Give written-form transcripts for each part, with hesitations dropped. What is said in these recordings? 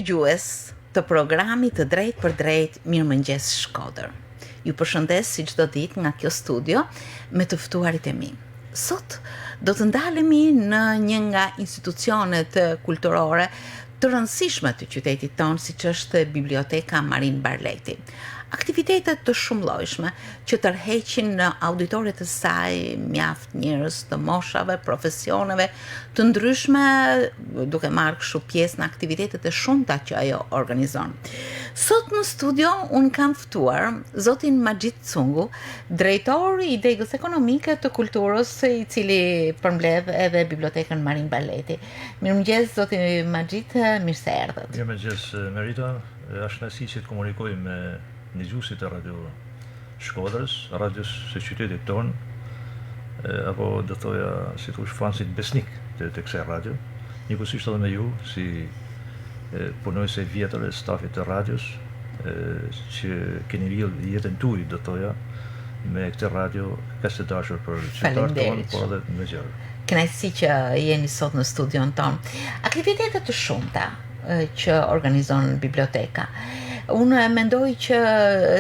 Dëgjues të programit të Drejt për Drejt Mirëmëngjes Shkodër. Ju përshëndes si çdo ditë nga kjo studio me të ftuarit e mi. Sot do të ndalemi në një nga institucionet kulturore të rëndësishme të qytetit tonë, siç është Biblioteka Marin Barleti. Aktivitetet të shumëllojshme që tërheqin në auditoret të saj mjaft njerëz të moshave, profesioneve të ndryshme, duke marrë kështu pjesë në aktivitetet e shumta që ajo organizon. Sot në studio unë kam ftuar zotin Maxhit Cungu, drejtor i degës ekonomike të kulturës, i cili përmbledh edhe Bibliotekën Marin Barleti. Mirëmëngjes zoti Maxhit, mirë se erdhët. Mirëmëngjes Merita, është kënaqësi që të komunikoj me dëgjuesit e Radio Shkodrës, radios së qytetit tonë, apo do thoja si thosh fansit besnik të kësaj radio, njëkohësisht edhe me ju si punojëse vjetër e stafit të radios, që keni lidhur jetën tuaj, do thoja, me këtë radio kaq të dashur për qytetarët tonë, por edhe me gjerë. Kënaqësi që jeni sot në studion tonë. Aktivitete të shumta që organizon biblioteka. Unë mendoj që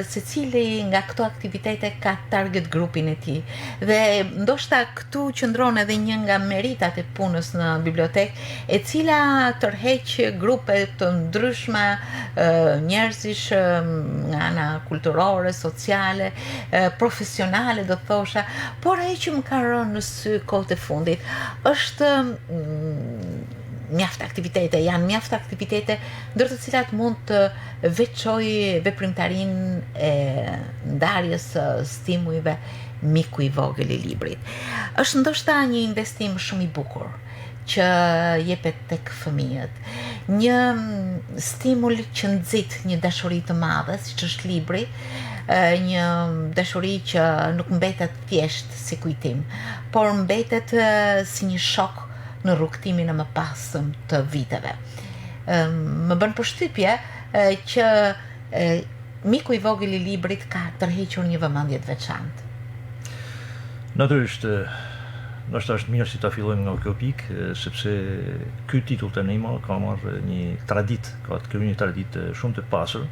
secili nga këto aktivitete ka target grupin e tij dhe ndoshta këtu qëndron edhe një nga meritat e punës në bibliotekë, e cila tërheq grupe të ndryshme njerëzish nga ana kulturore, sociale, profesionale do thosha, por ajo që më ka rënë në sy kohët e fundit është janë mjaft aktivitete ndër të cilat mund të veçoj veprimtarinë e ndarjes së stimujve Miku i vogël i librit. Është ndoshta një investim shumë i bukur që jepet tek fëmijët. Një stimul që nxit një dashuri të madhe, siç është libri, një dashuri që nuk mbetet thjesht si kujtim, por mbetet si një shok në rrugtimin e mëpasëm të viteve. Më bën përshtypje që Miku i vogël i librit ka tërhequr një vëmendje të veçantë. Natyrisht, ndoshta është mirë si ta fillojmë nga kjo pikë, sepse ky titull tani ka marrë një traditë, ka të krijuar një traditë shumë të pasur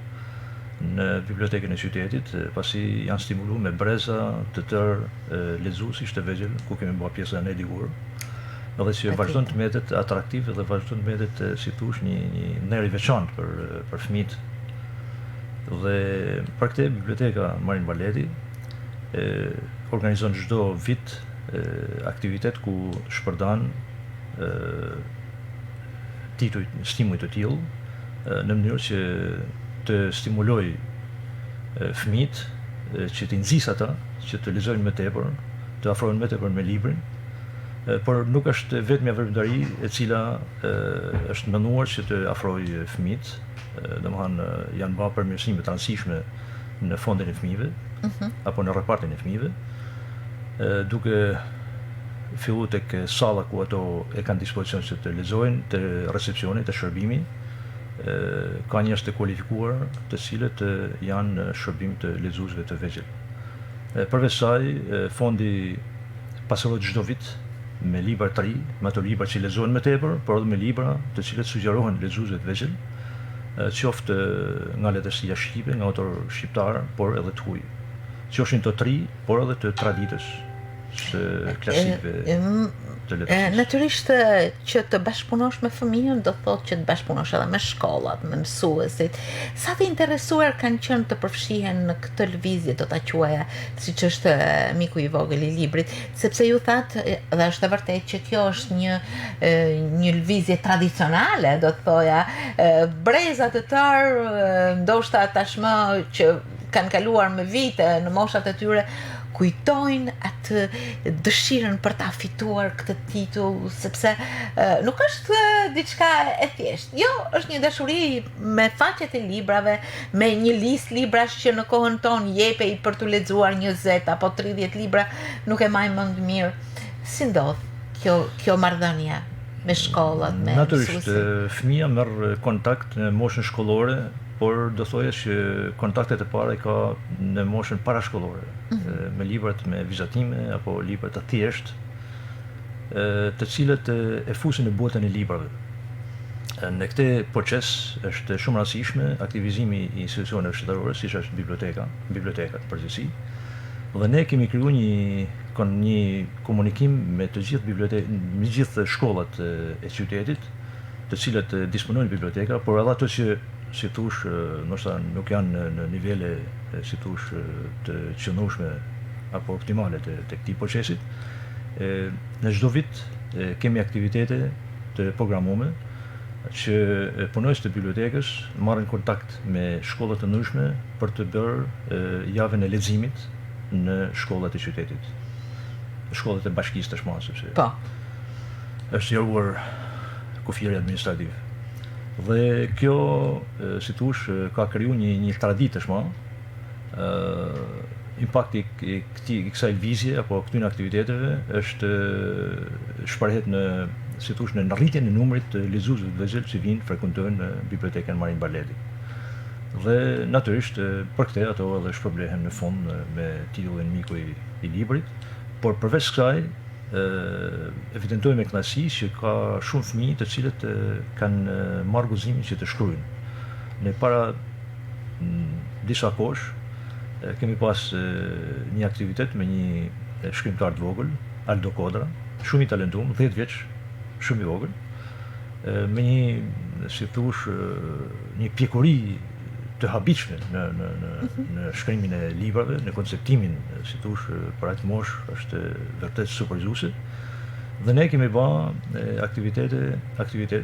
në bibliotekën e qytetit, pasi janë stimuluar me breza të tërë lexuesish të vegjël, ku kemi bërë pjesën e digur, edhe që vazhdon të mbetet atraktiv dhe vazhdon të mbetet, si thush, një nder i veçantë për fëmijët. Dhe për këtë biblioteka Marin Barleti organizon çdo vit aktivitet ku shpërndan stimuj të tillë në mënyrë që të stimuloj fëmijët, që të nxjisë ata që të lexojnë më tepër, të afrohen më tepër me librin, por nuk është vetëm një veprimtari e cila është menduar që të afrojë fëmijët, domethënë janë bërë përmirësime të rëndësishme në fondin e fëmijëve, apo në repartin e fëmijëve, duke filluar tek salla ku ato e kanë dispozicion që të lexojnë, të recepcionit, të shërbimi, ka njerëz të kualifikuar të cilët janë shërbim të lexuesve të vegjël. Përveç saj, fondi pasohet çdo vit me libra të ri, me ato libra që lexohen më tepër, por edhe me libra të cilët sugjerohen lexuesve të vegjël, qoftë nga letërsia shqipe, nga autor shqiptar, por edhe të huaj. Qofshin të ri, por edhe të traditës së klasikëve të letërsisë. Natyrisht që të bashkëpunosh me fëmijën do thotë që të bashkëpunosh edhe me shkollat, me mësuesit. Sa të interesuar kanë qenë të përfshihen në këtë lëvizje, do ta quaja, siç është Miku i vogël i librit, sepse ju thatë, dhe është e vërtetë që kjo është një lëvizje tradicionale, do të thoja, breza të tërë, ndoshta tashmë që kanë kaluar me vite në moshat e tyre, kujtojnë atë dëshirën për ta fituar këtë titull, sepse nuk është diçka e thjeshtë. Jo, është një dashuri me faqet e librave, me një listë librash që në kohën tonë jepej për të lexuar 20 apo 30 libra, nuk e maj mend mirë. Si ndodh kjo marrëdhënie me shkollat, me natyrisht, fëmia merr kontakt në moshën shkollore, por do thoja që kontaktet e para i ka në moshën parashkollore, me librat me vizatime apo libra të thjeshtë, të cilët e fusin në botën e librave. Në këtë proces është shumë rastishme aktivizimi i institucioneve shtetërore, siç është bibliotekat përgjithësi. Dhe ne kemi krijuar një komunikim me të gjithë shkollat e qytetit, të cilët disponojnë biblioteka, por edhe ato që, si thush, ndoshta nuk janë në nivele, si thush, të qëndrueshme apo optimale të këtij procesi. Në çdo vit kemi aktivitete të programuara që punojës të bibliotekës marrin kontakt me shkollat të ndryshme për të bërë javën e leximit në shkollat e qytetit. Shkollat e bashkisë tashmë, sepse Po. është njohuar kufiri administrativ. Dhe kjo, si thush, ka krijuar një traditë tashmë. Impakti i kësaj lëvizje apo këtyre aktiviteteve është shprehet në rritjen e numrit të lexuesve të vegjël që vinë frekuentojnë bibliotekën Marin Barleti. Dhe natyrisht për këtë ato edhe shpërblehen në fund me titullin Miku i librit, por përveç kësaj evidentojmë me kënaqësi që ka shumë fëmijë të cilët kanë marrë guximin që të shkruajnë. Ne para disa kohësh kemi pas një aktivitet me një shkrimtar të vogël, Aldo Kodra, shumë i talentuar, 10 vjeç, shumë i vogël, me një, si thush, një pjekuri të habitshme në shkrimin e librave, në konceptimin, si thush, për atë moshë është vërtet surprizuese. Dhe ne kemi bërë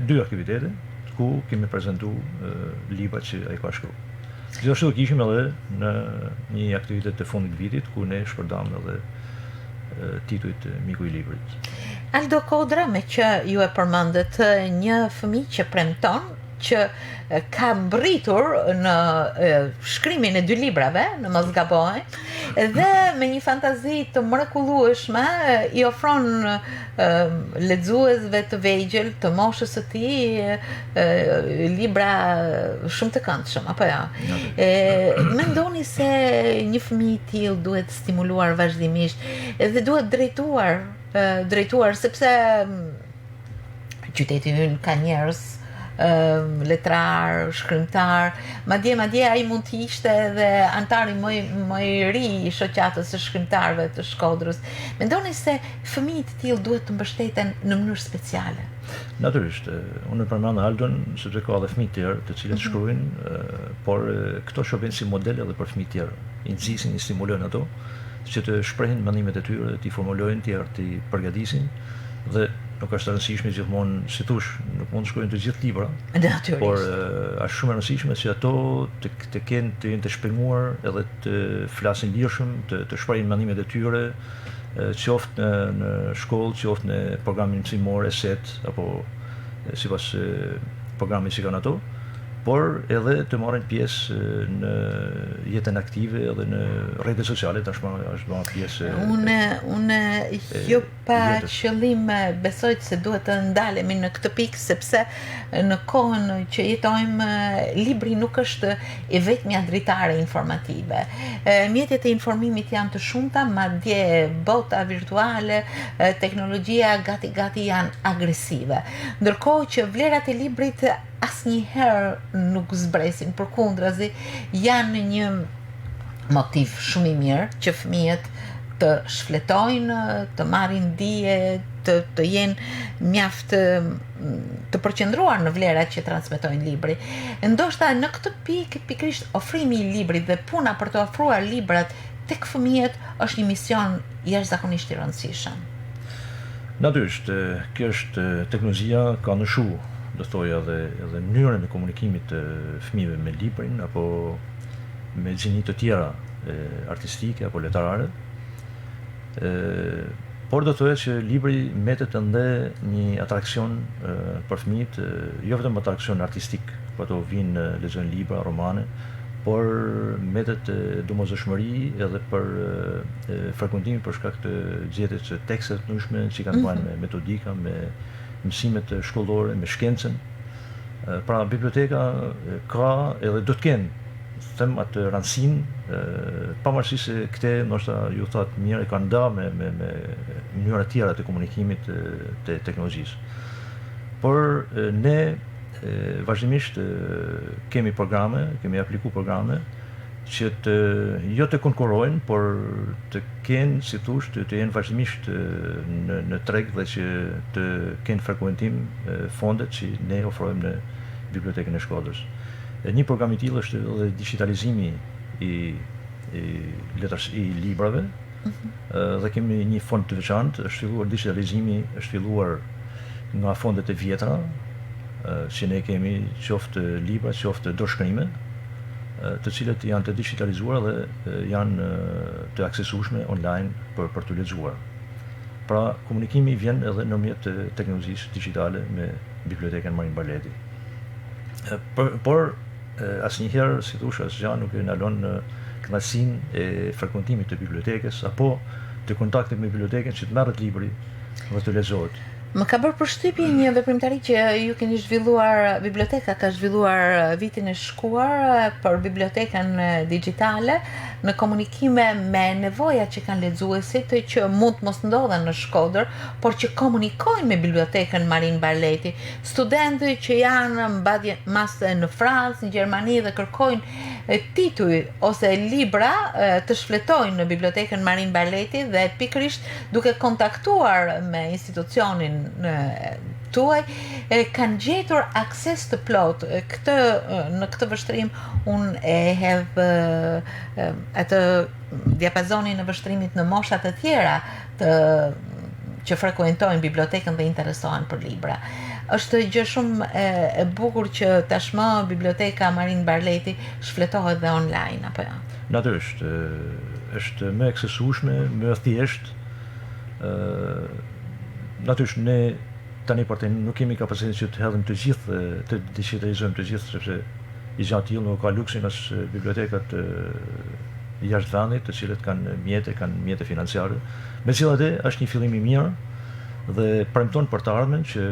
dy aktivitete ku kemi prezantuar librat që ai ka shkruar. Gjithashtu kishim edhe në një aktivitet të fundit vitit ku ne shpërdam edhe titujt Miku i librit. Aldo Kodra, me që ju e përmendët, një fëmijë që premton, që ka mbritur në shkrimin e 2 librave, në mos gaboj, dhe me një fantazi të mrekullueshme i ofron lexuesve të vegjël të moshës së tij libra shumë të këndshëm, apo jo? Mendoni se një fëmijë i tillë duhet stimuluar vazhdimisht dhe duhet drejtuar sepse qyteti ynë ka njerëz letrar, shkrimtar, madje ai mund të ishte edhe antari më i ri i shoqatës së shkrimtarëve të Shkodrës. Mendoni se fëmijët e tillë duhet të mbështeten në mënyrë speciale? Natyrisht, unë përmend Aldon sepse ka edhe fëmijë të tjerë të cilët shkruajnë, por këto shohin si model edhe për fëmijë të tjerë. I nxisin, i stimulojnë ato që të shprehin mendimet e tyre, të formulojnë, të përgatisin dhe nuk është rëndësishme gjithmonë, si thush, nuk mund të shkruajnë të gjithë libra, por është shumë e rëndësishme që ato të jenë të shpenguar edhe të flasin lirshëm, të shprehin mendimet e tyre, qoftë në shkollë, qoftë në programin mësimor, set, apo sipas programit që kanë ato, por edhe të marrin pjesë në jetën aktive edhe në rrjetet sociale, tashmë është bërë pjesë. Unë jo pa qëllim besoj se duhet të ndalemi në këtë pikë, sepse në kohën që jetojmë libri nuk është e vetmja dritare informative. Mjetet e informimit janë të shumta, madje bota virtuale, teknologjia gati janë agresive. Ndërkohë që vlerat e librit asnjëherë nuk zbresin, përkundrazi janë një motiv shumë i mirë që fëmijët të shfletojnë, të marrin dije, të jenë mjaft të përqendruar në vlerat që transmetojnë libri. Ndoshta në këtë pikë pikërisht ofrimi i librit dhe puna për të ofruar librat tek fëmijët është një mision jashtëzakonisht i rëndësishëm. Natyrisht, kjo është teknologjia ka ndryshu, do thoja edhe mënyrën e komunikimit të fëmijëve me librin apo me gjini të tjera artistike apo letrare. Por do thoya që libri mbetet ende një atraksion për fëmijët, jo vetëm atraksion artistik, por ato vinë lexojnë libra, romane, por mbetet domosdoshmëri edhe për frekuentimin për shkak të gjetjes së teksteve të ndryshme që kanë bërë me metodika, me mësimet shkollore, me shkencën. Pra biblioteka ka edhe do të kenë them atë rëndësinë, pavarësisht se këte ndoshta ju thatë mirë e kanë nda me mënyra tjera të komunikimit të teknologjisë. Por ne vazhdimisht kemi programe, kemi apliku programe që jo të konkurrojnë, por të kenë, si thush, të jenë vazhdimisht në treg dhe që të kenë frekuentim fondet që ne ofrojmë në Bibliotekën e Shkodrës. Një program i tillë është edhe digitalizimi i librave, dhe kemi një fond të veçantë, është filluar digitalizimi, është filluar nga fondet e vjetra, që ne kemi qoftë libra, qoftë dorëshkrime, të cilët janë të digitalizuar dhe janë të aksesueshme online për të lexuar. Pra, komunikimi vjen edhe nëpërmjet teknologjisë digjitale me Bibliotekën Marin Barleti. Por asnjëherë, si thosh, asgjë nuk e ndalon kënaqësinë e frekuentimit të bibliotekës apo të kontaktit me bibliotekën që të merret libri dhe të lexohet. Më ka bërë përshtypje një veprimtari që ju keni zhvilluar, biblioteka ka zhvilluar vitin e shkuar për bibliotekën digjitale në komunikime me nevojat që kanë lexuesit që mund të mos ndodhen në Shkodër, por që komunikojnë me bibliotekën Marin Barleti. Studentë që janë mbadhje masë në Francë, në Gjermani dhe kërkojnë tituj ose libra të shfletojnë në bibliotekën Marin Barleti dhe pikërisht duke kontaktuar me institucionin tuaj kanë gjetur akses të plot. Në këtë vështrim unë e hedh atë diapazonin e vështrimit në moshat e tjera që frekuentojnë bibliotekën dhe interesohen për libra. Është gjë shumë e bukur që tashmë biblioteka Marin Barleti shfletohet dhe online, apo jo? Natyrisht, është më aksesueshme, më thjesht. Natyrisht ne tani nuk kemi kapacitetin që të hedhim të gjithë, të digitalizojmë të gjithë, sepse i gjatë tillë nuk ka luksin as bibliotekat jashtë vendit, të cilët kanë mjete financiare. Megjithatë, është një fillim i mirë dhe premton për të ardhmen që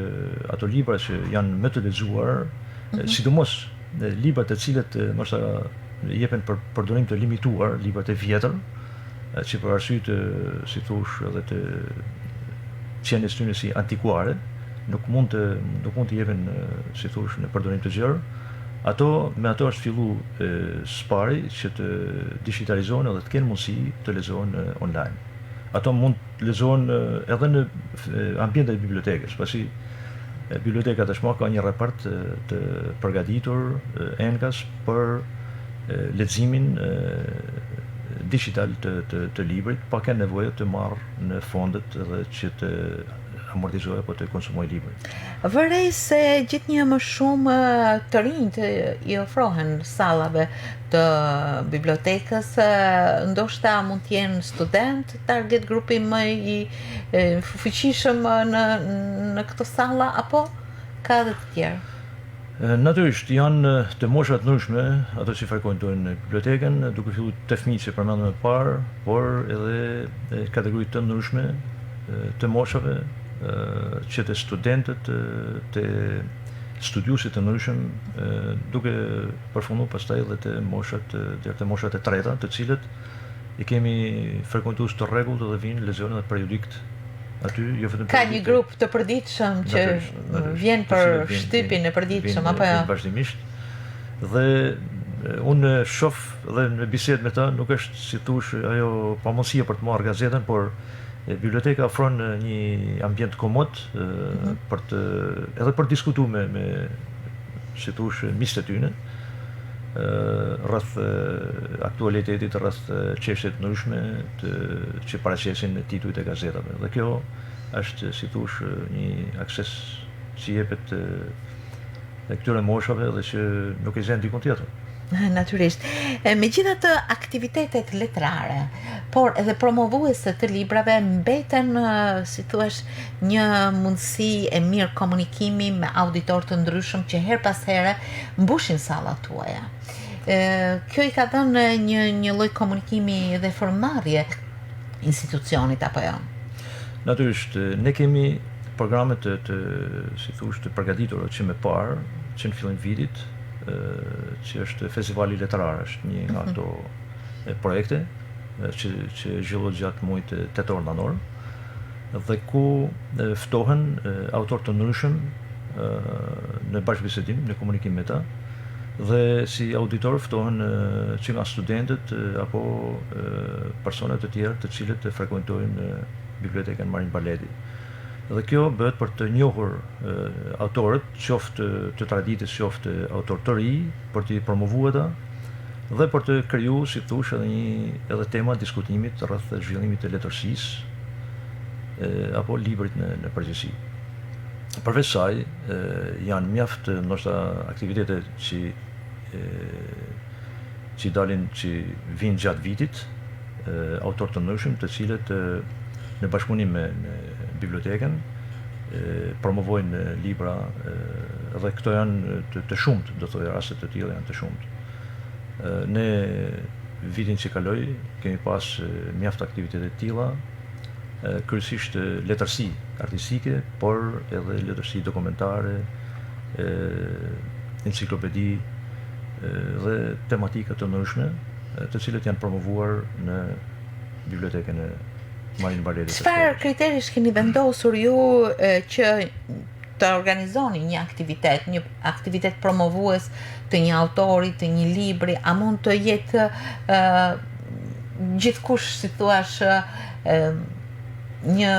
ato libra që janë më të lexuar, sidomos librat të cilët ndoshta jepen për përdorim të limituar, librat e vjetër, që për arsye të, si thosh, edhe të qenies tyre si antikuare, nuk mund të jepen, si thosh, në përdorim të gjerë. Me ato është fillu spari që të digitalizohen edhe të kenë mundësi të lexohen online. Ato mund të lexohen edhe në ambientet e bibliotekës, pasi biblioteka tashmë ka një repart të përgatitur enkas për leximin digital të librit, pa kanë nevojë të marrë në fondet dhe që të amortizojë apo të konsumojë librin. Vërej se gjithnjë më shumë të rinjt i ofrohen sallave të bibliotekës, ndoshta mund të jenë student, target grupi më i fuqishëm në këto salla, apo ka edhe të tjerë? Natyrisht janë të mosha të ndryshme ato që frekuentojnë bibliotekën, duke filluar te fëmijët që përmendëm më parë, por edhe kategori të ndryshme të moshave, që të studentët, të studiuesit të ndryshëm, duke përfunduar pastaj edhe të moshat e treta, të cilët i kemi frekuentues të rregullt dhe vinë lexojnë edhe periodikt. Ka një grup të përditshëm që vjen për shtypin e përditshëm, apo jo? Vazhdimisht. Dhe unë shoh dhe në bisedë me ta, nuk është si thosh ajo pamundësia për të marrë gazetën, por biblioteka ofron një ambient komod edhe për të diskutuar me si thosh miqtë e tyre rreth aktualitetit, rreth çështjeve të ndryshme që paraqesin në titujt e gazetave. Dhe kjo është, si thosh, një akses që jepet këtyre moshave dhe që nuk e gjen dikun tjetër. Natyrisht. Megjithatë, aktivitetet letrare, por edhe promovuese të librave mbeten, si thuaç, një mundësi e mirë komunikimi me auditor të ndryshëm që her pas here mbushin sallat tuaja. Kjo i ka dhënë një lloj komunikimi dhe formarrje institucionit, apo jo? Natyrisht, ne kemi programe si thosh, të përgatitura që më parë, që në fillim vitit, që është festivali letrar, është një nga ato projekte që zhvillohet gjatë muajit tetor nënor, dhe ku ftohen autor të ndryshëm në bashkëbisedim, në komunikim me ta, dhe si auditor ftohen që nga studentët apo personat të tjerë të cilët të frekuentojnë bibliotekën Marin Barleti. Dhe kjo bëhet për të njohur autorët, qoftë të traditës, qoftë autor të ri, për të promovuar ata dhe për të kriju, si thush, edhe tema diskutimit rreth zhvillimit të letërsisë apo librit në përgjithësi. Përveç saj, janë mjaft ndoshta aktivitete që dalin, që vinë gjatë vitit, autor të ndryshëm, të cilët në bashkëpunim me bibliotekën promovojnë libra dhe këto janë të shumt, do thoya raste të tilla janë të shumt. Ne vitin që kaloi kemi pas mjaft aktivitete të tilla, kryesisht letërsi artistike, por edhe letërsi dokumentare, enciklopedi dhe tematika të ndryshme, të cilët janë promovuar në bibliotekën e Marin Barleti. Çfarë kriterish keni vendosur ju që të organizoni një aktivitet promovues të një autori, të një libri, a mund të jetë gjithkush, si thuash, një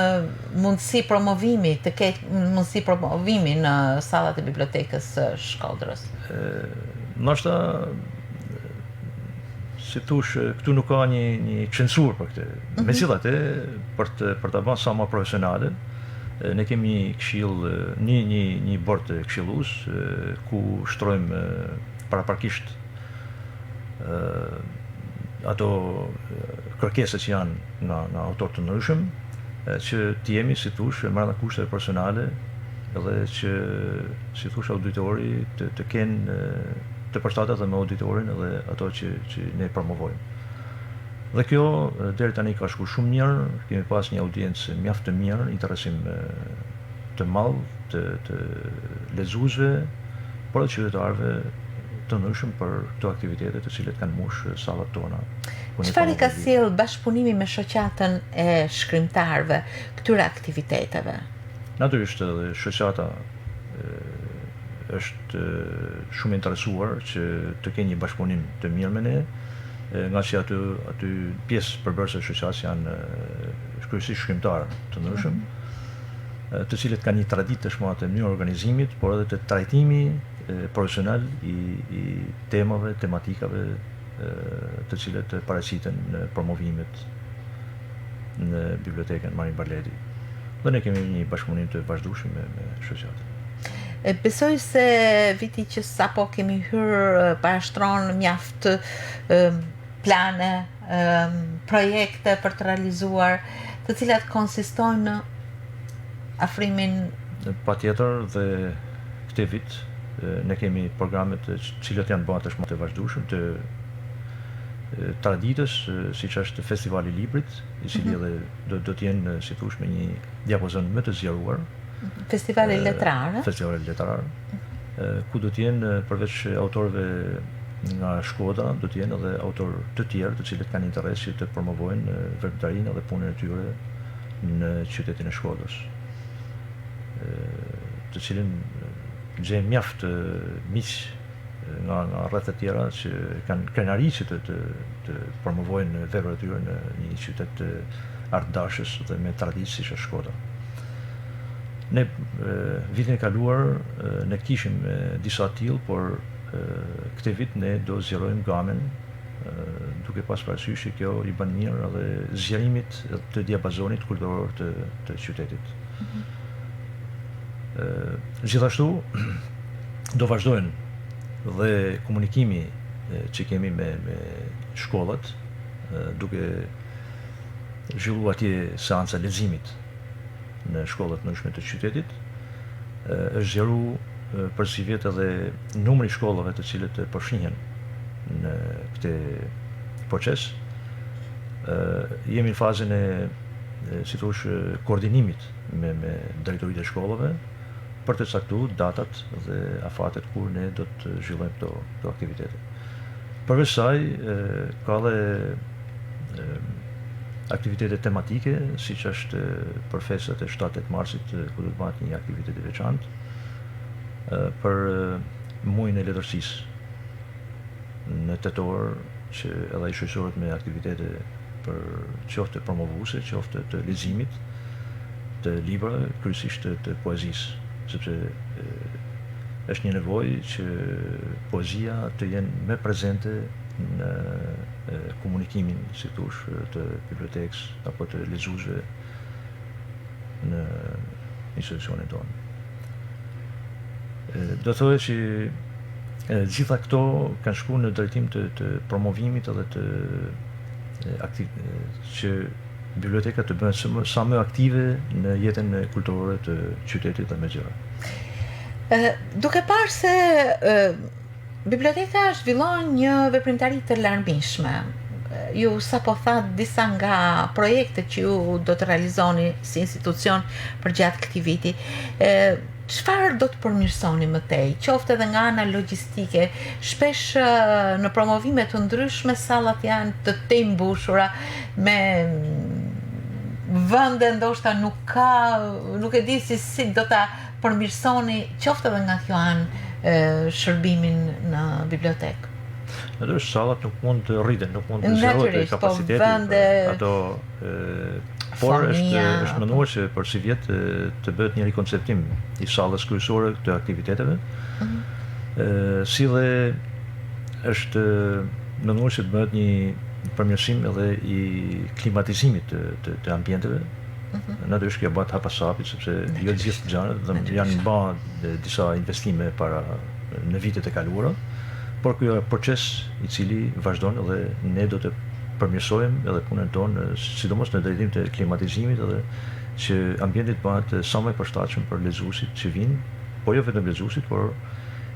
mundësi promovimi, të ketë mundësi promovimi në sallat e bibliotekës së Shkodrës? Ndoshta, si thush, këtu nuk ka një censur për këtë. Megjithatë, për ta bërë sa më profesionale, ne kemi një këshill, një bord këshillues ku shtrojmë paraprakisht ato kërkesat që janë nga autor të ndryshëm, që të jemi, si thush, marrë kushteve personale edhe që, si thush, auditori të kenë të përshtatet dhe me auditorin edhe ato që ne promovojmë. Dhe kjo deri tani ka shkuar shumë mirë, kemi pas një audiencë mjaft të mirë, interesim të madh të lexuesve, por edhe qytetarëve të ndryshëm për këto aktivitete të cilet kanë mbush sallat tona. Çfarë ka sjell bashkëpunimi me shoqatën e shkrimtarëve këtyre aktiviteteve? Natyrisht edhe shoqata është shumë interesuar që të kenë një bashkëpunim të mirë me ne, nga që aty pjesë përbërëse e shoqatës janë kryesisht shkrimtarë të ndryshëm, të cilët kanë një traditë të shmatë të mënyrë organizimit, por edhe të trajtimi profesional i temave, tematikave të cilët paraqiten në promovimet në bibliotekën Marin Barleti. Dhe ne kemi një bashkëpunim të vazhdueshëm me shoqatën. Besoj se viti që sapo kemi hyrë parashtron mjaft plane, projekte për të realizuar, të cilat konsistojnë në afrimin. Patjetër, dhe këtë vit ne kemi programet të cilat janë bërë tashmë të vazhdueshëm të traditës, siç është Festivali i Librit, i cili edhe do të jenë, si thush, me një diapazon më të zgjeruar. Festivali letrar. Festivali letrar, ku do të jenë përveç autorëve nga Shkoda, do të jenë edhe autorë të tjerë të cilët kanë interes që të promovojnë veprimtarinë dhe punën e tyre në qytetin e Shkodrës, të cilin gjejmë mjaft miq nga rreth të tjera që kanë krenari që të promovojnë veprat e tyre në një qytet të artdashës dhe me traditë siç është Shkoda. Ne vitin e kaluar ne kishim disa tillë, por këtë vit ne do zgjerojmë gamën, duke pas parasysh që kjo i bën mirë edhe zgjerimit të diapazonit kulturor të qytetit. Gjithashtu do vazhdojnë dhe komunikimi që kemi me shkollat, duke zhvilluar atje seanca leximit në shkollat të ndryshme të qytetit, është zgjeruar për si vjet edhe numri i shkollave të cilët përfshihen në këtë proces. Jemi në fazën e, si thosh, koordinimit me drejtoritë e shkollave për të caktuar datat dhe afatet kur ne do të zhvillojmë këto aktivitete. Përveç saj, ka dhe aktivitete tematike, siç është për festat e 7-8 marsit, ku do të bëhet një aktivitet i veçantë, për muajin e letërsisë në tetor që edhe ai shoqërohet me aktivitete për qoftë promovuese, qoftë të leximit, të librave, kryesisht të poezisë, sepse është një nevojë që poezia të jenë më prezente në komunikimin, si thosh, të bibliotekës apo të lexuesve në institucionin tonë. Do të thotë që gjitha këto kanë shkuar në drejtim të promovimit edhe të që bibliotekat të bëhen sa më aktive në jetën kulturore të qytetit dhe me gjëra. Duke parë se biblioteka zhvillon një veprimtari të larmishme. Ju sapo thatë disa nga projektet që ju do të realizoni si institucion për gjatë këtij viti. Çfarë do të përmirësoni më tej, qoftë edhe nga ana logjistike? Shpesh në promovime të ndryshme sallat janë të mbushura me vende ndoshta nuk e di si do ta përmirësoni qoftë edhe nga kjo anë shërbimin në bibliotekë. Natyrisht sallat nuk mund të rriten, nuk mund të zhrohet kapaciteti. Por është menduar që për si vjet të bëhet një rikonceptim i sallës kryesore të aktiviteteve, si dhe është menduar që të bëhet një përmirësim edhe i klimatizimit të ambienteve. Natyrisht kjo bëhet hapasapit, sepse jo të gjithë gjërat janë bërë disa investime para në vitet e kaluara, por ky proces i cili vazhdon edhe ne do të përmirësojmë edhe punën tonë, sidomos në drejtim të klimatizimit edhe që ambientit bëhet sa më i përshtatshëm për lexuesit që vinë, po jo vetëm lexuesit, por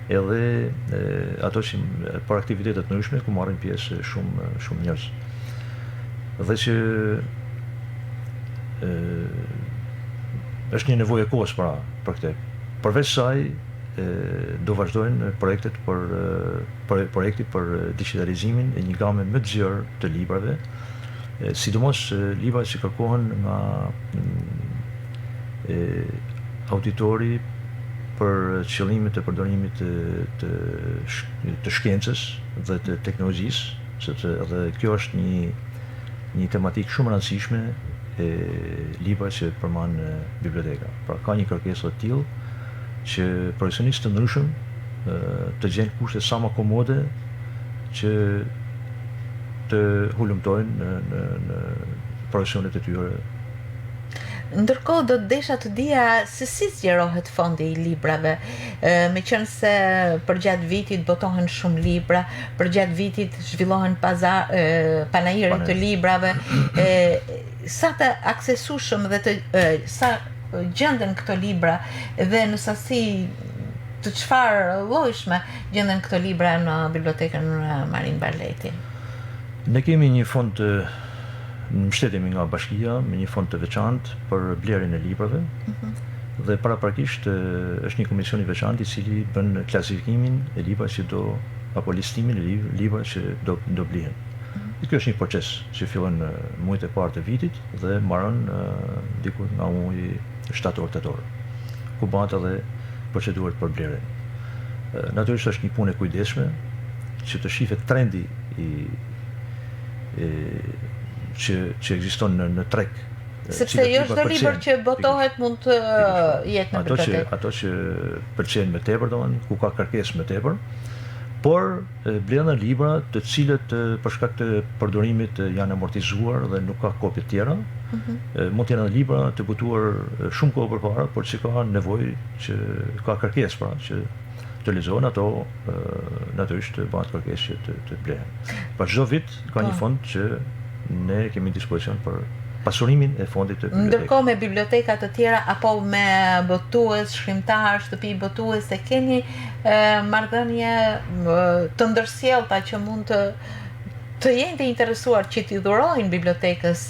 edhe ato që për aktivitete të ndryshme ku marrin pjesë shumë njerëz. Dhe që është një nevojë e kohës për këtë. Përveç saj do vazhdojnë projekti për digitalizimin e një game më të gjerë të librave, sidomos libra që kërkohen nga auditori për qëllimet e përdorimit të shkencës dhe të teknologjisë, sepse edhe kjo është një tematikë shumë e rëndësishme e libra që përmban biblioteka. Pra ka një kërkesë të tillë që profesionistë të ndryshëm të gjenë kushte sa më komode që të hulumtojnë në profesionet e tyre. Ndërkohë do të desha të dija se si zgjerohet fondi i librave, meqenëse se përgjatë vitit botohen shumë libra, përgjatë vitit zhvillohen panajire të librave, sa të aksesueshëm dhe sa gjenden këto libra dhe në sasi të çfarë llojshme gjenden këto libra në bibliotekën Marin Barleti? Ne kemi një fond mbështetemi nga bashkia me një fond të veçantë për blerjen e librave dhe paraprakisht është një komision i veçantë i cili bën klasifikimin e librave që apo listimin e librave që do blihen. Kjo është një proces që fillon në muajt e parë të vitit dhe mbaron diku nga muaji shtator-tetor, ku bëhet edhe procedurat për blerjen. Natyrisht është një punë e kujdesshme që të shihet trendi që ekziston në treg. Sepse jo çdo libër që botohet mund të jetë në bibliotekë. Ato që pëlqejnë më tepër, domethënë ku ka kërkesë më tepër, por blen libra të cilët për shkak të përdorimit janë amortizuar dhe nuk ka kopje të tjera. Mund të jenë libra të botuar shumë kohë përpara, por që ka nevojë që ka kërkesë pra që të lexohen ato, natyrisht bëhet kërkesë që të blehen. Për çdo vit ka një fond që ne kemi dispozicion për pasurimin e fondit të bibliotekës. Ndërkohë me biblioteka të tjera apo me botues, shkrimtar, shtëpi botuese, keni marrëdhënie të ndërsjellta që mund të jenë të interesuar që t'i dhurojnë bibliotekës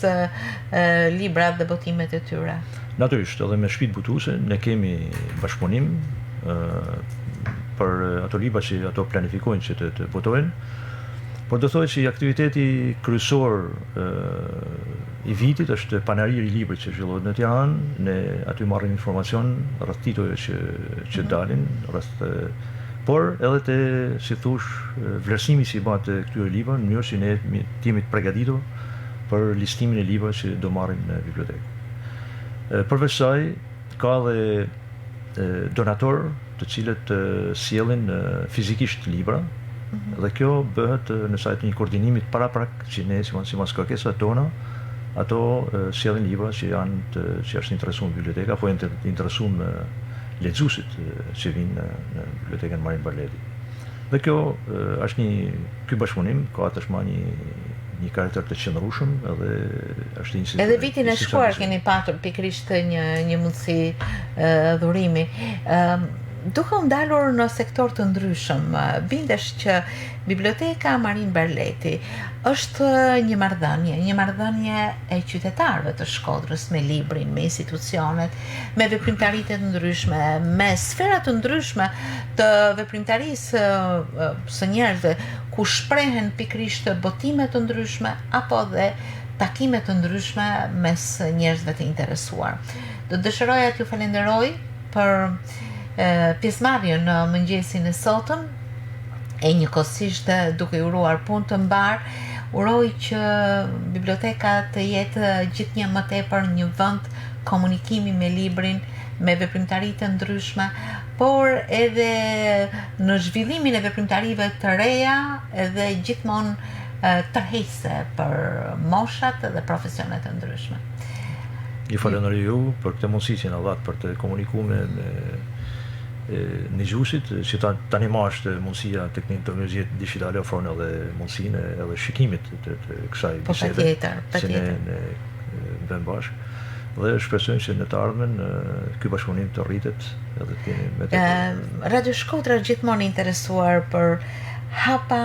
librat dhe botimet e tyre? Natyrisht, edhe me shtëpitë botuese ne kemi bashkëpunim për ato libra që ato planifikojnë që të botojnë. Por do thotë që aktiviteti kryesor i vitit është panariri i librit që zhvillohet në Tiranë, ne aty marrim informacion rreth titujve që dalin, por edhe të, si thush, vlerësimi si bëhet të këtyre librave në mënyrë që ne jemi të përgatitur për listimin e librave që do marrim në bibliotekë. Përveç saj, ka edhe donator të cilët sjellin fizikisht libra, dhe kjo bëhet në sajt një koordinimit paraprak që ne si mas kërkesat tona, ato sjellin libra që është interesuar në biblioteka apo janë të interesuar lexuesit që vinë në bibliotekën Marin Barleti. Dhe kjo është ky bashkëpunim ka tashmë një karakter të qëndrueshëm edhe është një edhe vitin e shkuar keni patur pikërisht një mundësi dhurimi. Duke u ndalur në sektor të ndryshëm, bindesh që Biblioteka Marin Barleti është një marrëdhënie e qytetarëve të Shkodrës me librin, me institucionet, me veprimtaritë të ndryshme, me sfera të ndryshme të veprimtarisë së njerëzve, ku shprehen pikërisht botime të ndryshme apo dhe takime të ndryshme mes njerëzve të interesuar. Do dëshiroja t'ju falenderoj për pjesëmarrjen në mëngjesin e sotëm, e njëkohësisht duke i uruar punë të mbar, uroj që biblioteka të jetë gjithnjë më tepër një vend komunikimi me librin, me veprimtari të ndryshme, por edhe në zhvillimin e veprimtarive të reja edhe gjithmonë tërheqëse për moshat dhe profesionet të ndryshme. Ju falenderoj ju për këtë mundësi që na dhat për të komunikuar me në gjusit, që tani ma është mundësia teknologjia digitale ofron edhe mundësinë edhe shikimit të kësaj bisede që ne bëjmë bashkë. Dhe shpresojmë që në të ardhmen ky bashkëpunim të rritet edhe të kemi me të. Radio Shkodra gjithmonë interesuar për hapa,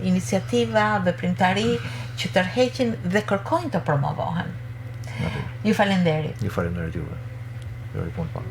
iniciativa, veprimtari që tërheqin dhe kërkojnë të promovohen. Ju falenderit. Ju falenderit juve. Ju punë pa.